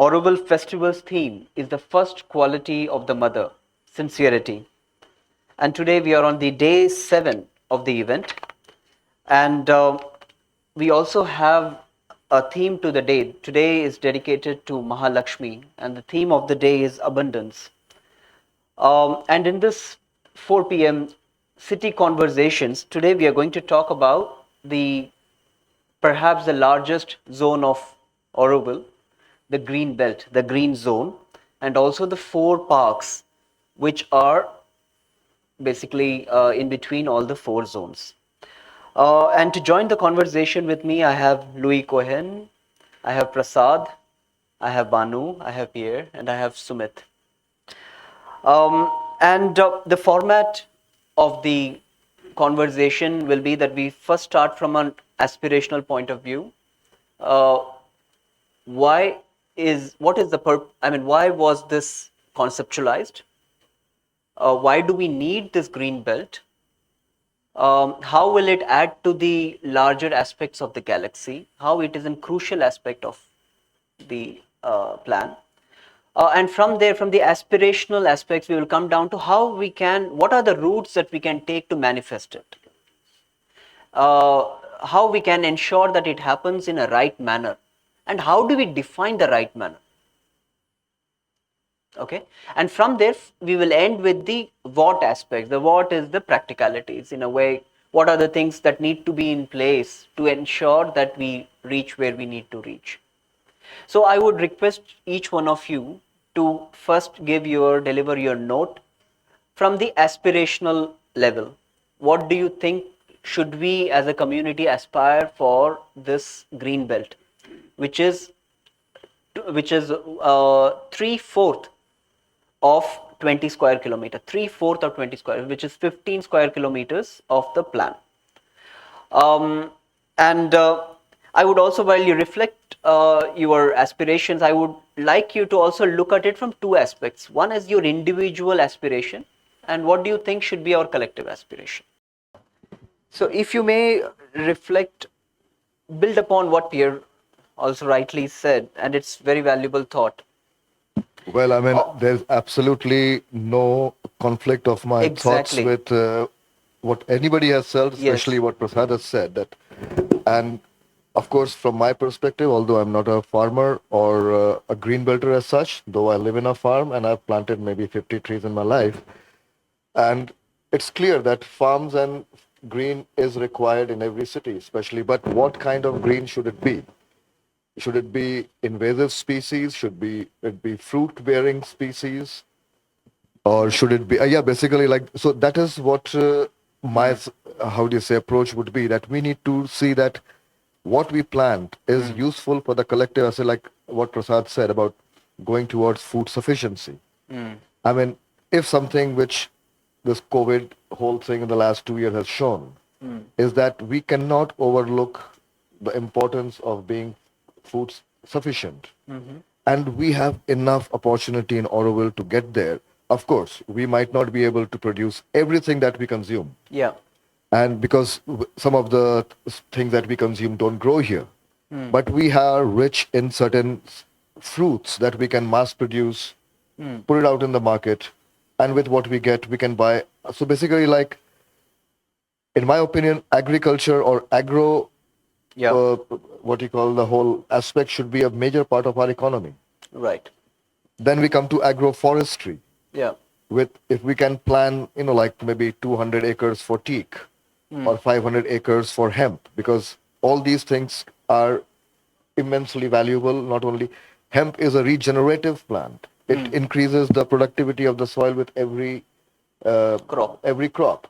Auroville Festival's theme is the first quality of the mother, sincerity. And today we are on the day 7 of the event. And we also have a theme to the day. Today is dedicated to Mahalakshmi, and the theme of the day is abundance. And in this 4 p.m. City Conversations, today we are going to talk about the perhaps the largest zone of Auroville, the green belt, the green zone, and also the 4 parks, which are basically in between all the 4 zones. And to join the conversation with me, I have Louis Cohen, I have Prasad, I have Banu, I have Pierre, and I have Sumit. And the format of the conversation will be that we first start from an aspirational point of view. Uh, why what is the why was this conceptualized? Why do we need this green belt? How will it add to the larger aspects of the galaxy? How it is a crucial aspect of the plan? And from there, from the aspirational aspects, we will come down to what are the routes that we can take to manifest it? How we can ensure that it happens in a right manner? And how do we define the right manner? Okay, and from there we will end with the what aspects. The what is the practicalities, in a way, what are the things that need to be in place to ensure that we reach where we need to reach. So I would request each one of you to first deliver your note from the aspirational level. What do you think should we as a community aspire for this green belt, which is 3/4 of 20 square kilometer, 3/4 of 20 square, which is 15 square kilometers of the plan. And I would also, while you reflect your aspirations, I would like you to also look at it from two aspects. One is your individual aspiration, and what do you think should be our collective aspiration? So if you may reflect, build upon what Pierre also rightly said, and it's very valuable thought. Well, I mean, there's absolutely no conflict of my thoughts Exactly. with what anybody has said, Yes. especially what Prasad has said. And of course, from my perspective, although I'm not a farmer or a green belter as such, though I live in a farm and I've planted maybe 50 trees in my life, and it's clear that farms and green is required in every city, especially. But what kind of green should it be? Should it be invasive species? Should it be fruit-bearing species? Or should it be, basically like, so that is what my, how do you say, approach would be, that we need to see that what we plant is useful for the collective, as like what Prasad said about going towards food sufficiency. I mean, if something which this COVID whole thing in the last 2 years has shown is that we cannot overlook the importance of being food sufficient. And we have enough opportunity in Auroville to get there. Of course, we might not be able to produce everything that we consume. Yeah. And because some of the things that we consume don't grow here. But we are rich in certain fruits that we can mass produce, put it out in the market, and with what we get, we can buy. So basically, like, in my opinion, agriculture or agro, Yeah. what you call the whole aspect, should be a major part of our economy. Right. Then we come to agroforestry. Yeah. If we can plan, like maybe 200 acres for teak or 500 acres for hemp, because all these things are immensely valuable. Not only hemp is a regenerative plant, it increases the productivity of the soil with every crop.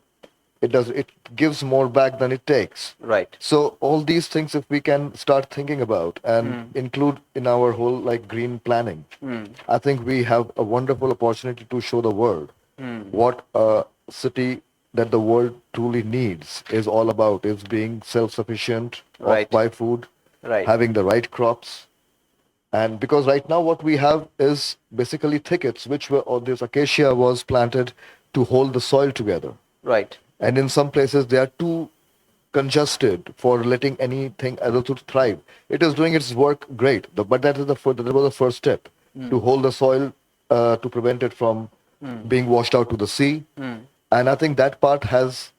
It gives more back than it takes. Right. So all these things, if we can start thinking about and include in our whole like green planning, I think we have a wonderful opportunity to show the world what a city that the world truly needs is all about, is being self-sufficient, Right. by food, Right. having the right crops. And because right now what we have is basically thickets, or this acacia was planted to hold the soil together. Right. And in some places they are too congested for letting anything other to thrive. It is doing its work great, but that is that was the first step to hold the soil, to prevent it from being washed out to the sea. And I think that part has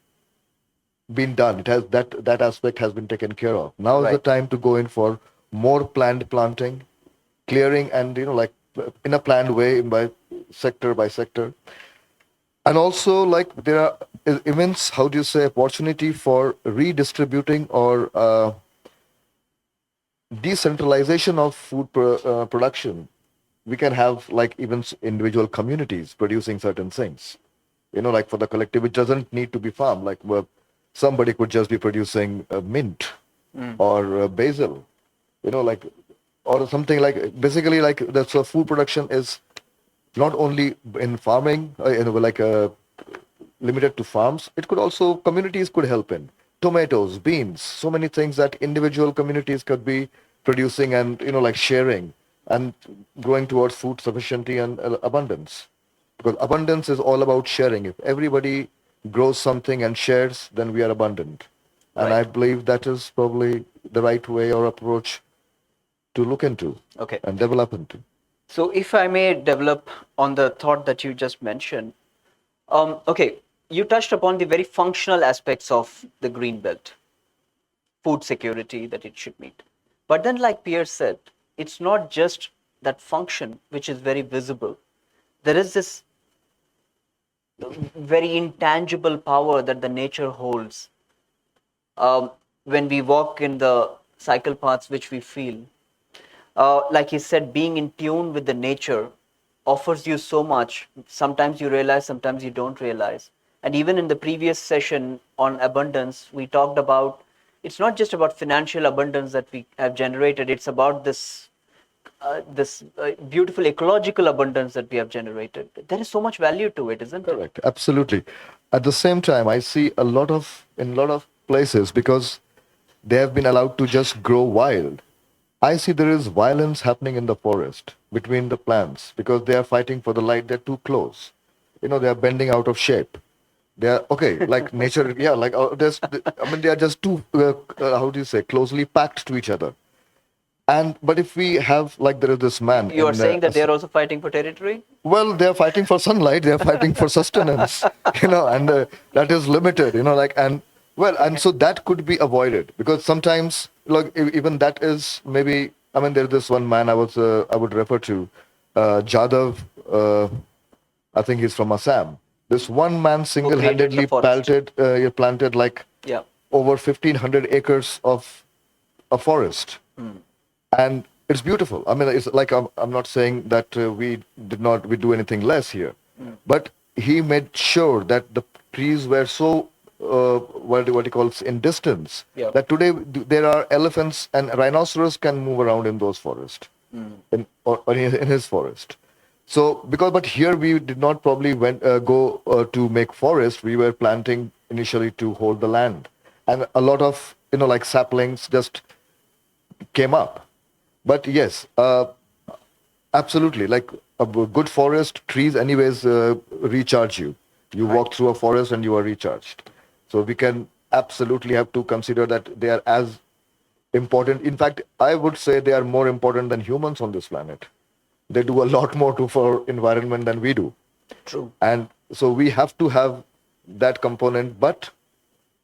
been done. It has that aspect has been taken care of. Now is the Right. time to go in for more planned planting, clearing, and like in a planned way, by sector. And also, like, there are immense, how do you say, opportunity for redistributing or decentralization of production. We can have like even individual communities producing certain things, like for the collective. It doesn't need to be farm. Like, somebody could just be producing mint or basil, like, or something like, basically, like, the so food production is not only in farming, like limited to farms. It could also, communities could help in tomatoes, beans, so many things that individual communities could be producing and like sharing and growing towards food sufficiency and abundance. Because abundance is all about sharing. If everybody grows something and shares, then we are abundant. And I Right. believe that is probably the right way or approach to look into Okay. and develop into. So, if I may develop on the thought that you just mentioned, okay, you touched upon the very functional aspects of the green belt, food security that it should meet. But then, like Pierre said, it's not just that function which is very visible. There is this very intangible power that the nature holds. When we walk in the cycle paths which we feel, like he said, being in tune with the nature offers you so much. Sometimes you realize, sometimes you don't realize. And even in the previous session on abundance, we talked about it's not just about financial abundance that we have generated, it's about this beautiful ecological abundance that we have generated. There is so much value to it, isn't it? Correct. Absolutely. At the same time, I see in a lot of places, because they have been allowed to just grow wild. I see there is violence happening in the forest between the plants because they are fighting for the light. They're too close. They are bending out of shape. They are okay, like nature. Yeah, like I mean, they are just too. How do you say? Closely packed to each other. And but if we have, like, there is this man You are in saying that they are also fighting for territory? well, they're fighting for sunlight. They're fighting for sustenance, and that is limited, like, and well, and so that could be avoided because sometimes, like, even that is maybe. I mean, there's this one man I would refer to, Jadav. I think he's from Assam. This one man Who created the single-handedly forest? planted like Yeah. over 1,500 acres of a forest, and it's beautiful. I mean, it's like, I'm not saying that we do anything less here, but he made sure that the trees were so what he calls in distance, Yeah. that today there are elephants and rhinoceros can move around in those forests, or in his forest. So but here we did not probably go to make forest. We were planting initially to hold the land, and a lot of like saplings just came up. But yes, absolutely. Like a good forest, trees, anyways, recharge you. You Right. walk through a forest and you are recharged. So we can absolutely have to consider that they are as important. In fact, I would say they are more important than humans on this planet. They do a lot more for environment than we do. True. And so we have to have that component, but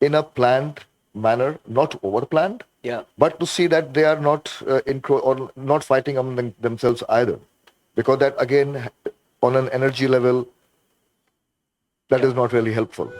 in a planned manner, not over planned, Yeah. but to see that they are not or not fighting among themselves either, because that again, on an energy level, that Yeah. is not really helpful.